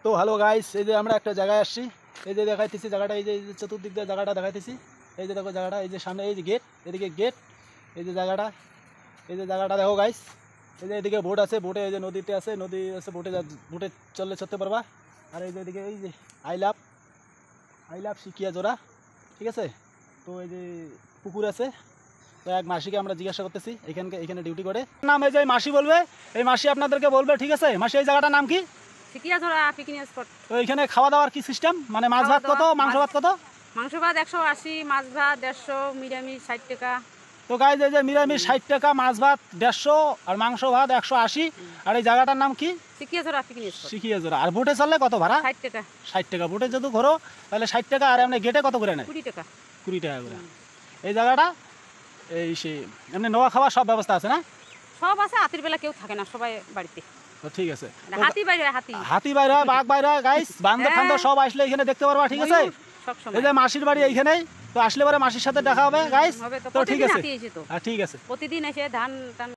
তো hello guys, এই যে আমরা একটা জায়গায় আসছি। এই যে দেখাইতেছি জায়গাটা, এই যে চতুর্দিক দিয়ে জায়গাটা দেখাইতেছি। এই যে দেখো জায়গাটা, এই যে সামনে এই যে গেট, এদিকে গেট, এই যে জায়গাটা, এই যে জায়গাটা দেখো গাইস। এই যে এদিকে বোট আছে, বোটে এই যে নদীতে আছে, নদী আছে, বোটে চলতে পারবা। আর এই যে এদিকে এই যে আই লাভ শিকিয়া জোড়া, ঠিক আছে। তো এই যে পুকুর আছে। তো এক মাসিকে আমরা জিজ্ঞাসা করতেছি, এখানে ডিউটি করে। নাম এই যে মাসি বলবে, এই মাসি আপনাদেরকে বলবে, ঠিক আছে। মাসি, এই জায়গাটার নাম কি? শিকিয়াজোড়া পিকনিক স্পট। তো এখানে খাওয়া দাওয়ার কি সিস্টেম, মানে মাছ ভাত কত, মাংস ভাত কত? মাংস ভাত 180, মাছ ভাত 150, নিরামিষ 60 টাকা। তো গাইজ এই যে নিরামিষ 60 টাকা, মাছ ভাত 150 আর মাংস ভাত 180। আর এই জায়গাটার নাম কি? শিকিয়াজোড়া পিকনিক স্পট। শিকিয়াজোড়া। আর বোটে চললে কত ভাড়া? 60 টাকা। 60 টাকা বোটে যদি ঘোরো তাহলে 60 টাকা। আর এমনি গেটে কত করে নেয়? 20 টাকা। 20 টাকা করে। এই জায়গাটা এই সে এমনি নেওয়া খাওয়ার সব ব্যবস্থা আছে না? সব আছে, হাতির বেলা কেউ থাকে না, সবাই বাড়িতে। তো ঠিক আছে। হাতি বাইরে, হাতি বাইরে হয়, বাঘ বাইরে হয় গাইস, বান্দর ফান্দর সব আসলে এখানে দেখতে পারবা, ঠিক আছে। এই যে মাসির বাড়ি এইখানেই, তো আসলে পরে মাসির সাথে দেখা হবে গাইস। তো ঠিক আছে, ঠিক আছে। প্রতিদিন এসে ধান